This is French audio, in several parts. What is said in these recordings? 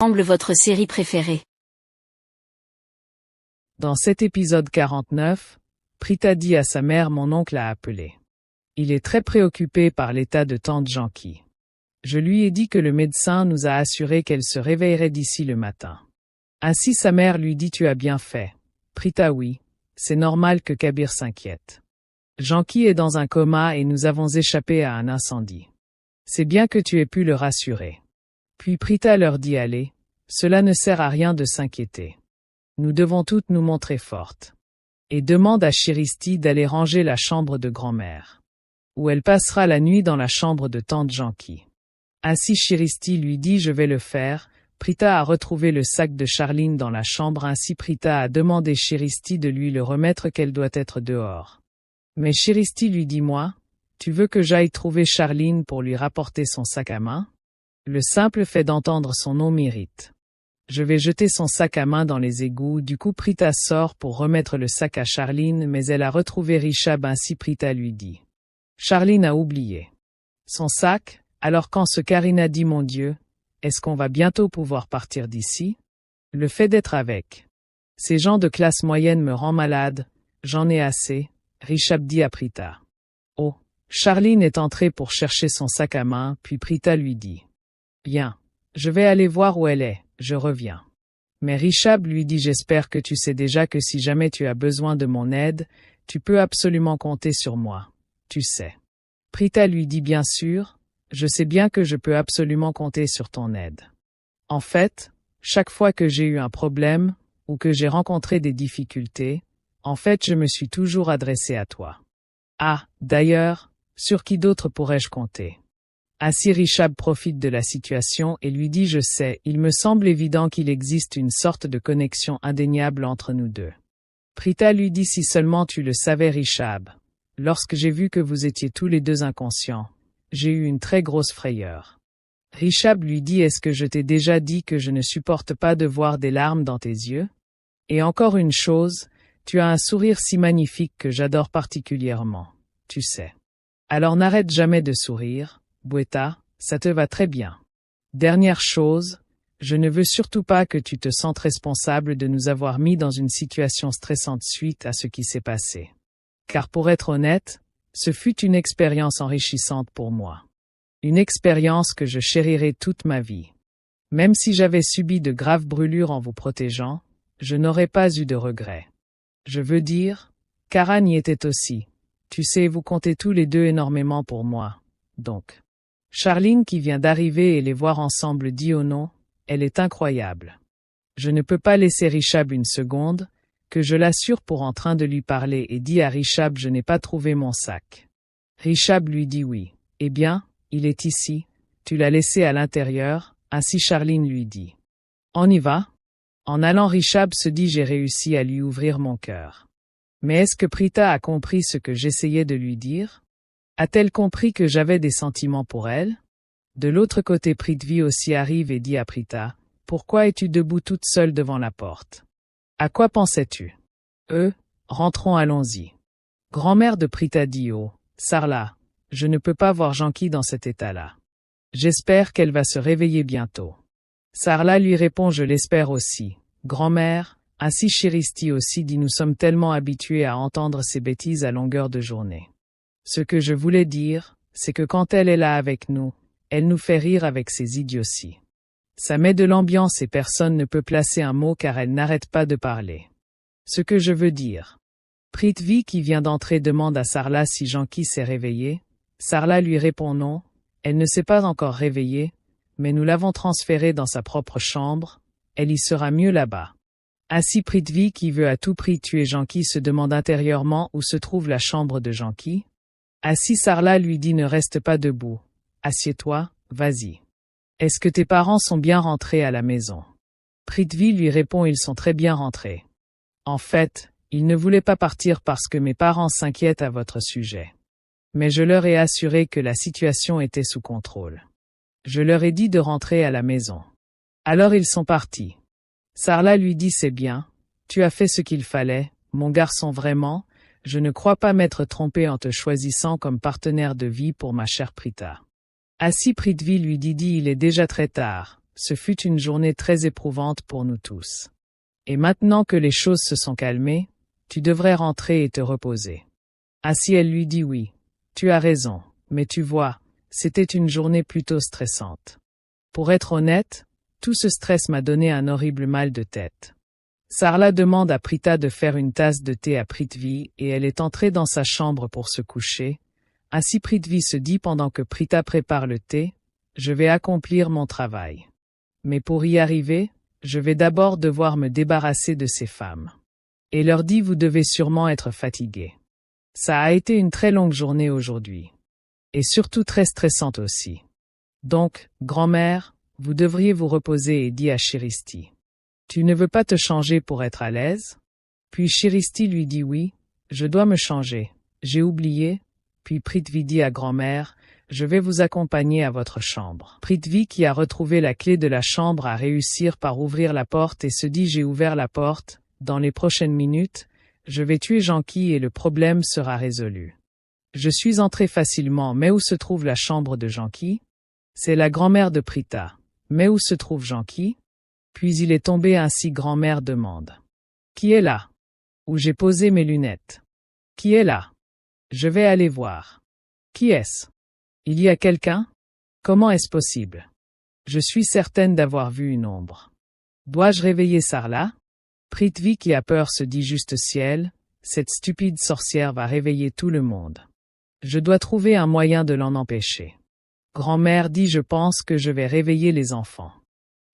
semble votre série préférée? Dans cet épisode 49, Prita dit à sa mère: mon oncle a appelé. Il est très préoccupé par l'état de tante Janki. Je lui ai dit que le médecin nous a assuré qu'elle se réveillerait d'ici le matin. Ainsi sa mère lui dit: tu as bien fait. Prita: oui, c'est normal que Kabir s'inquiète. Janki est dans un coma et nous avons échappé à un incendie. C'est bien que tu aies pu le rassurer. Puis Prita leur dit: allez, cela ne sert à rien de s'inquiéter. Nous devons toutes nous montrer fortes. Et demande à Chiristi d'aller ranger la chambre de grand-mère. Où elle passera la nuit dans la chambre de tante Janki. Ainsi Chiristi lui dit: je vais le faire. Prita a retrouvé le sac de Charline dans la chambre, ainsi Prita a demandé Chiristi de lui le remettre, qu'elle doit être dehors. Mais Chiristi lui dit: moi, tu veux que j'aille trouver Charline pour lui rapporter son sac à main? Le simple fait d'entendre son nom m'irrite. Je vais jeter son sac à main dans les égouts. Du coup Prita sort pour remettre le sac à Charline, mais elle a retrouvé Richab, ainsi Prita lui dit: Charline a oublié son sac. Alors quand ce Karina dit: mon Dieu, est-ce qu'on va bientôt pouvoir partir d'ici? Le fait d'être avec ces gens de classe moyenne me rend malade, j'en ai assez, Richab dit à Prita. Oh, Charline est entrée pour chercher son sac à main, puis Prita lui dit: bien, je vais aller voir où elle est, je reviens. Mais Richab lui dit: j'espère que tu sais déjà que si jamais tu as besoin de mon aide, tu peux absolument compter sur moi, tu sais. Prita lui dit: bien sûr, je sais bien que je peux absolument compter sur ton aide. En fait, chaque fois que j'ai eu un problème, ou que j'ai rencontré des difficultés, en fait je me suis toujours adressé à toi. Ah, d'ailleurs, sur qui d'autre pourrais-je compter? Ainsi Richab profite de la situation et lui dit: je sais, il me semble évident qu'il existe une sorte de connexion indéniable entre nous deux. Prita lui dit: si seulement tu le savais Richab. Lorsque j'ai vu que vous étiez tous les deux inconscients, j'ai eu une très grosse frayeur. Richab lui dit: est-ce que je t'ai déjà dit que je ne supporte pas de voir des larmes dans tes yeux? Et encore une chose, tu as un sourire si magnifique que j'adore particulièrement, tu sais. Alors n'arrête jamais de sourire, Bweta, ça te va très bien. Dernière chose, je ne veux surtout pas que tu te sentes responsable de nous avoir mis dans une situation stressante suite à ce qui s'est passé. Car pour être honnête, ce fut une expérience enrichissante pour moi. Une expérience que je chérirai toute ma vie. Même si j'avais subi de graves brûlures en vous protégeant, je n'aurais pas eu de regrets. Je veux dire, Karan y était aussi. Tu sais, vous comptez tous les deux énormément pour moi. Donc, Charline qui vient d'arriver et les voir ensemble dit: oh non, elle est incroyable. Je ne peux pas laisser Richab une seconde, que je l'assure pour en train de lui parler, et dit à Richab: je n'ai pas trouvé mon sac. Richab lui dit: oui. Eh bien, il est ici, tu l'as laissé à l'intérieur, ainsi Charline lui dit. On y va? En allant Richab se dit: j'ai réussi à lui ouvrir mon cœur. Mais est-ce que Prita a compris ce que j'essayais de lui dire? A-t-elle compris que j'avais des sentiments pour elle? De l'autre côté Prithvi aussi arrive et dit à Prita: pourquoi es-tu debout toute seule devant la porte? À quoi pensais-tu? Rentrons, allons-y. Grand-mère de Prita dit: oh, Sarla, je ne peux pas voir Janki dans cet état-là. J'espère qu'elle va se réveiller bientôt. Sarla lui répond: je l'espère aussi, grand-mère. Ainsi Chiristi aussi dit: nous sommes tellement habitués à entendre ces bêtises à longueur de journée. Ce que je voulais dire, c'est que quand elle est là avec nous, elle nous fait rire avec ses idioties. Ça met de l'ambiance et personne ne peut placer un mot car elle n'arrête pas de parler. Ce que je veux dire. Prithvi qui vient d'entrer demande à Sarla si Janki s'est réveillée. Sarla lui répond: non, elle ne s'est pas encore réveillée, mais nous l'avons transférée dans sa propre chambre, elle y sera mieux là-bas. Ainsi Prithvi qui veut à tout prix tuer Janki se demande intérieurement où se trouve la chambre de Janki. Ainsi Sarla lui dit: ne reste pas debout, assieds-toi, vas-y. Est-ce que tes parents sont bien rentrés à la maison? Prithvi lui répond: ils sont très bien rentrés. En fait, ils ne voulaient pas partir parce que mes parents s'inquiètent à votre sujet. Mais je leur ai assuré que la situation était sous contrôle. Je leur ai dit de rentrer à la maison. Alors ils sont partis. Sarla lui dit: c'est bien, tu as fait ce qu'il fallait, mon garçon, vraiment, je ne crois pas m'être trompé en te choisissant comme partenaire de vie pour ma chère Prita. Ainsi Prithvi lui dit: il est déjà très tard, ce fut une journée très éprouvante pour nous tous. Et maintenant que les choses se sont calmées, tu devrais rentrer et te reposer. Ainsi elle lui dit oui. Tu as raison, mais tu vois, c'était une journée plutôt stressante. Pour être honnête, tout ce stress m'a donné un horrible mal de tête. Sarla demande à Prita de faire une tasse de thé à Prithvi et elle est entrée dans sa chambre pour se coucher. Ainsi Prithvi se dit pendant que Prita prépare le thé, je vais accomplir mon travail. Mais pour y arriver, je vais d'abord devoir me débarrasser de ces femmes. Et leur dit vous devez sûrement être fatigués. Ça a été une très longue journée aujourd'hui. Et surtout très stressante aussi. Donc, grand-mère, vous devriez vous reposer et dit à Shiristi. Tu ne veux pas te changer pour être à l'aise? Puis Shiristi lui dit oui, je dois me changer. J'ai oublié. Puis Prithvi dit à grand-mère, je vais vous accompagner à votre chambre. Prithvi qui a retrouvé la clé de la chambre a réussi par ouvrir la porte et se dit j'ai ouvert la porte, dans les prochaines minutes, je vais tuer Janki et le problème sera résolu. Je suis entré facilement, mais où se trouve la chambre de Janki? C'est la grand-mère de Prita. Mais où se trouve Janki? Puis il est tombé ainsi grand-mère demande. Qui est là? Où j'ai posé mes lunettes. Qui est là? Je vais aller voir. Qui est-ce? Il y a quelqu'un? Comment est-ce possible? Je suis certaine d'avoir vu une ombre. Dois-je réveiller Sarla? Prithvi qui a peur se dit juste ciel, cette stupide sorcière va réveiller tout le monde. Je dois trouver un moyen de l'en empêcher. Grand-mère dit je pense que je vais réveiller les enfants.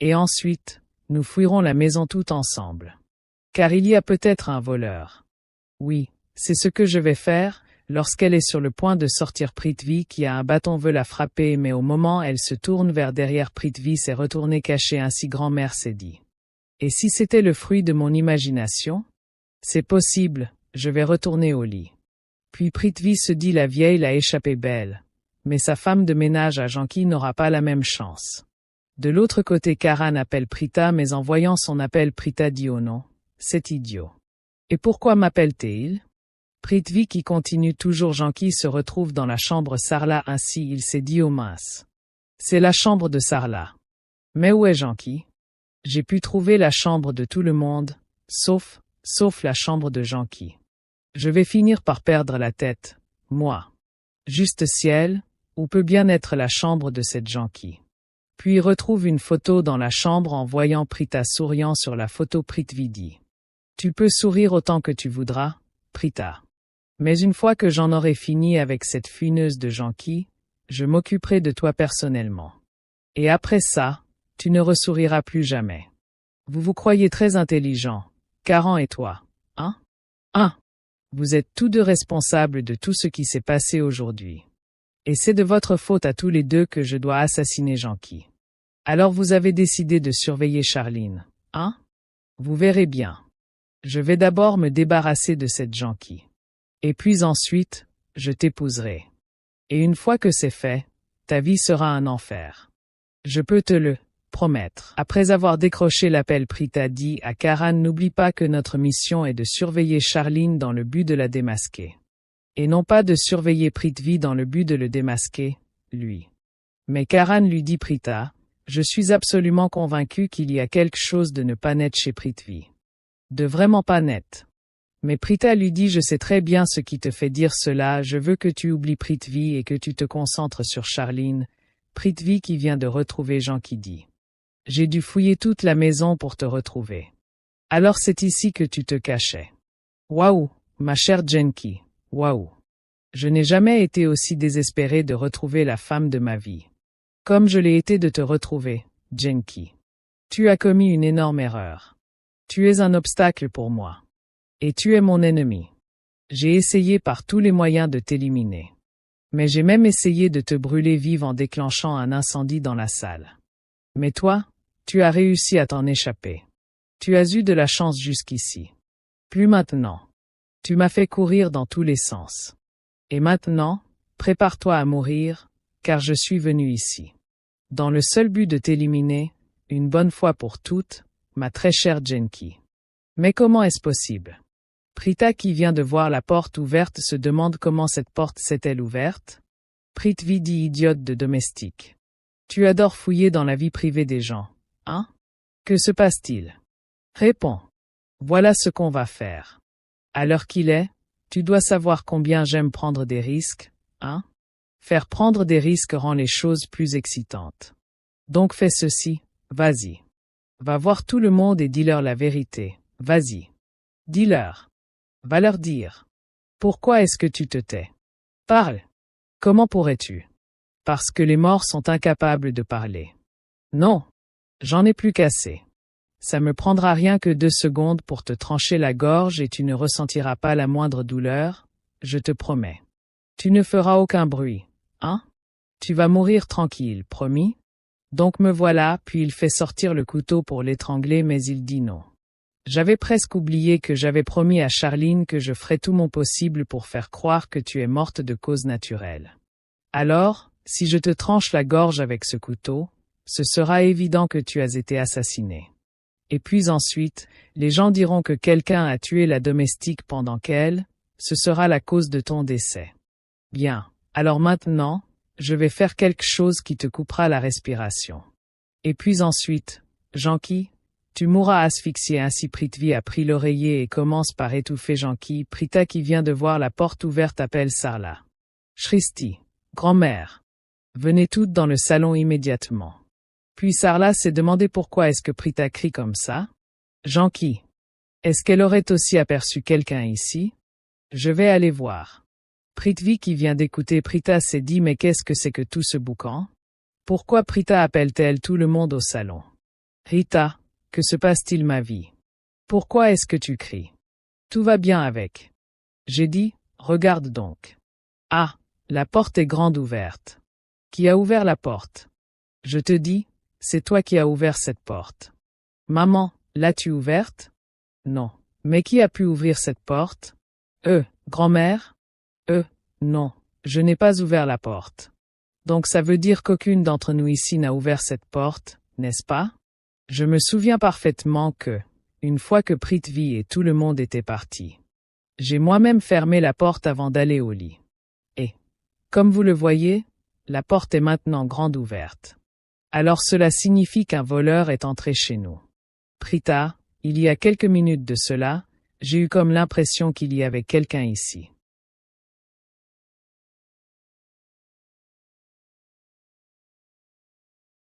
Et ensuite, nous fouillerons la maison tout ensemble. Car il y a peut-être un voleur. Oui, c'est ce que je vais faire, lorsqu'elle est sur le point de sortir Prithvi qui a un bâton veut la frapper mais au moment elle se tourne vers derrière Prithvi s'est retournée cachée ainsi grand-mère s'est dit. Et si c'était le fruit de mon imagination? C'est possible, je vais retourner au lit. Puis Prithvi se dit la vieille l'a échappé belle. Mais sa femme de ménage à Janki n'aura pas la même chance. De l'autre côté Karan appelle Prita mais en voyant son appel Prita dit oh non, c'est idiot. Et pourquoi m'appelle-t-il? Prithvi qui continue toujours Janki se retrouve dans la chambre Sarla ainsi il s'est dit oh mince. C'est la chambre de Sarla. Mais où est Janki? J'ai pu trouver la chambre de tout le monde, sauf la chambre de Janki. Je vais finir par perdre la tête, moi. Juste ciel, où peut bien être la chambre de cette Janki? Puis retrouve une photo dans la chambre en voyant Prita souriant sur la photo Prithvi dit. Tu peux sourire autant que tu voudras, Prita. Mais une fois que j'en aurai fini avec cette fuineuse de Janki, je m'occuperai de toi personnellement. Et après ça, tu ne ressouriras plus jamais. Vous vous croyez très intelligent, Karan et toi, hein? Vous êtes tous deux responsables de tout ce qui s'est passé aujourd'hui. Et c'est de votre faute à tous les deux que je dois assassiner Janki. Alors vous avez décidé de surveiller Charline, hein? Vous verrez bien. Je vais d'abord me débarrasser de cette Janki. Et puis ensuite, je t'épouserai. Et une fois que c'est fait, ta vie sera un enfer. Je peux te le promettre. Après avoir décroché l'appel Prita dit à Karan n'oublie pas que notre mission est de surveiller Charline dans le but de la démasquer. Et non pas de surveiller Prithvi dans le but de le démasquer, lui. Mais Karan lui dit Prita, je suis absolument convaincu qu'il y a quelque chose de ne pas net chez Prithvi. De vraiment pas net. Mais Prita lui dit je sais très bien ce qui te fait dire cela, je veux que tu oublies Prithvi et que tu te concentres sur Charline, Prithvi qui vient de retrouver Janki dit. J'ai dû fouiller toute la maison pour te retrouver. Alors c'est ici que tu te cachais. Waouh, ma chère Janki, waouh. Je n'ai jamais été aussi désespéré de retrouver la femme de ma vie. Comme je l'ai été de te retrouver, Janki. Tu as commis une énorme erreur. Tu es un obstacle pour moi. Et tu es mon ennemi. J'ai essayé par tous les moyens de t'éliminer. Mais j'ai même essayé de te brûler vive en déclenchant un incendie dans la salle. Mais toi, tu as réussi à t'en échapper. Tu as eu de la chance jusqu'ici. Plus maintenant. Tu m'as fait courir dans tous les sens. Et maintenant, prépare-toi à mourir, car je suis venu ici. Dans le seul but de t'éliminer, une bonne fois pour toutes, ma très chère Janki. Mais comment est-ce possible? Prita qui vient de voir la porte ouverte se demande comment cette porte s'est-elle ouverte? Prithvi dit idiote de domestique. Tu adores fouiller dans la vie privée des gens, Hein? Que se passe-t-il? Réponds. Voilà ce qu'on va faire. À l'heure qu'il est, tu dois savoir combien j'aime prendre des risques, hein? Faire prendre des risques rend les choses plus excitantes. Donc fais ceci, vas-y. Va voir tout le monde et dis-leur la vérité, vas-y. Dis-leur. Va leur dire. Pourquoi est-ce que tu te tais? Parle. Comment pourrais-tu? Parce que les morts sont incapables de parler. Non. J'en ai plus qu'assez. Ça me prendra rien que 2 secondes pour te trancher la gorge et tu ne ressentiras pas la moindre douleur, je te promets. Tu ne feras aucun bruit, hein? Tu vas mourir tranquille, promis? Donc me voilà, puis il fait sortir le couteau pour l'étrangler, mais il dit non. J'avais presque oublié que j'avais promis à Charline que je ferais tout mon possible pour faire croire que tu es morte de cause naturelle. Alors, si je te tranche la gorge avec ce couteau, ce sera évident que tu as été assassinée. Et puis ensuite, les gens diront que quelqu'un a tué la domestique pendant qu'elle, ce sera la cause de ton décès. Bien, alors maintenant, je vais faire quelque chose qui te coupera la respiration. Et puis ensuite, Janki, tu mourras asphyxié. Ainsi Prithvi a pris l'oreiller et commence par étouffer Janki. Prita qui vient de voir la porte ouverte appelle Sarla. Shristi, grand-mère. Venez toutes dans le salon immédiatement. Puis Sarla s'est demandé pourquoi est-ce que Prita crie comme ça. Janki. Est-ce qu'elle aurait aussi aperçu quelqu'un ici? Je vais aller voir. Prithvi qui vient d'écouter Prita s'est dit mais qu'est-ce que c'est que tout ce boucan? Pourquoi Prita appelle-t-elle tout le monde au salon? Rita, que se passe-t-il ma vie? Pourquoi est-ce que tu cries? Tout va bien avec. J'ai dit, regarde donc. Ah, la porte est grande ouverte. Qui a ouvert la porte? Je te dis, c'est toi qui as ouvert cette porte. Maman, l'as-tu ouverte? Non. Mais qui a pu ouvrir cette porte? Grand-mère? Non, je n'ai pas ouvert la porte. Donc ça veut dire qu'aucune d'entre nous ici n'a ouvert cette porte, n'est-ce pas? Je me souviens parfaitement que, une fois que Prithvi et tout le monde étaient partis, j'ai moi-même fermé la porte avant d'aller au lit. Et, comme vous le voyez, la porte est maintenant grande ouverte. Alors cela signifie qu'un voleur est entré chez nous. Prita, il y a quelques minutes de cela, j'ai eu comme l'impression qu'il y avait quelqu'un ici.